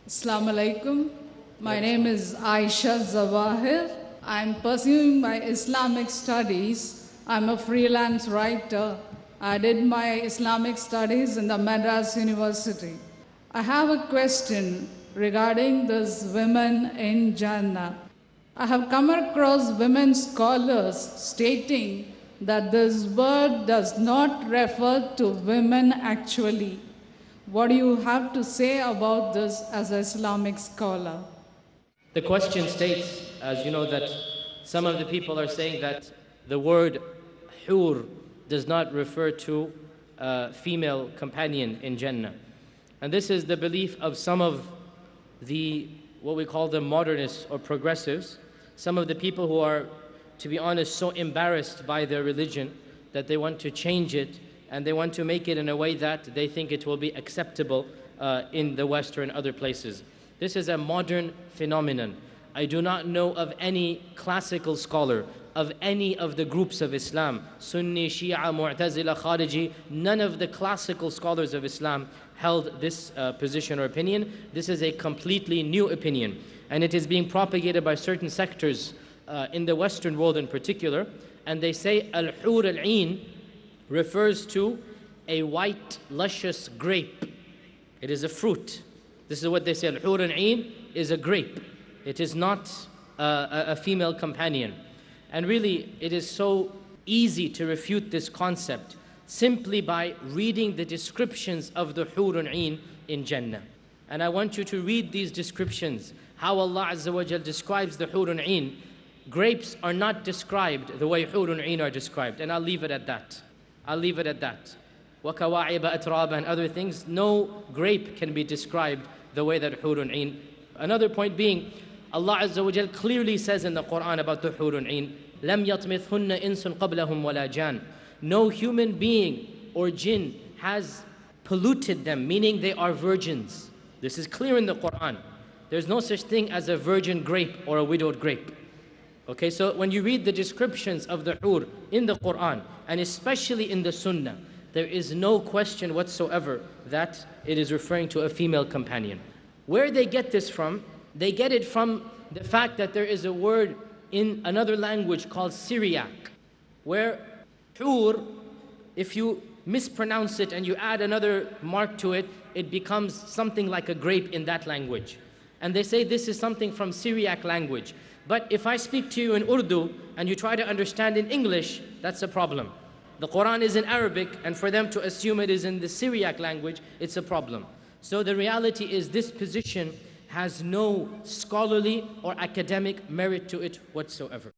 Assalamu alaikum. My name is Aisha Zawahir. I'm pursuing my Islamic studies. I'm a freelance writer. I did my Islamic studies in the Madras University. I have a question regarding this women in Jannah. I have come across women scholars stating that this word does not refer to women actually. What do you have to say about this as an Islamic scholar? The question states, as you know, that some of the people are saying that the word hur does not refer to a female companion in Jannah. And this is the belief of some of the, what we call the modernists or progressives, some of the people who are, to be honest, so embarrassed by their religion that they want to change it and they want to make it in a way that they think it will be acceptable in the West or in other places. This is a modern phenomenon. I do not know of any classical scholar of any of the groups of Islam, Sunni, Shia, Mu'tazila, Khariji, none of the classical scholars of Islam held this position or opinion. This is a completely new opinion, and it is being propagated by certain sectors in the Western world in particular, and they say al-hur al-'ain refers to a white, luscious grape. It is a fruit. This is what they say, al-hur al-'ain is a grape. It is not a female companion. And really, it is so easy to refute this concept simply by reading the descriptions of the hur al-'ain in Jannah. And I want you to read these descriptions, how Allah Azza wa Jal describes the hur al-'ain. Grapes are not described the way hur al-'ain are described, and I'll leave it at that. I'll leave it at that. وَكَوَاعِبَ أَتْرَابًا and other things, no grape can be described the way that hur al-'ain. Another point being, Allah Azza wa Jal clearly says in the Quran about the hur al-'ain, لَمْ يَطْمِثْهُنَّ إِنسٌ قَبْلَهُمْ وَلَا جَانٌ. No human being or jinn has polluted them, meaning they are virgins. This is clear in the Quran. There's no such thing as a virgin grape or a widowed grape. Okay, so when you read the descriptions of the hur in the Quran, and especially in the Sunnah, there is no question whatsoever that it is referring to a female companion. Where they get this from, they get it from the fact that there is a word in another language called Syriac, where hur, if you mispronounce it and you add another mark to it, it becomes something like a grape in that language. And they say this is something from Syriac language. But if I speak to you in Urdu and you try to understand in English, that's a problem. The Quran is in Arabic, and for them to assume it is in the Syriac language, it's a problem. So the reality is this position has no scholarly or academic merit to it whatsoever.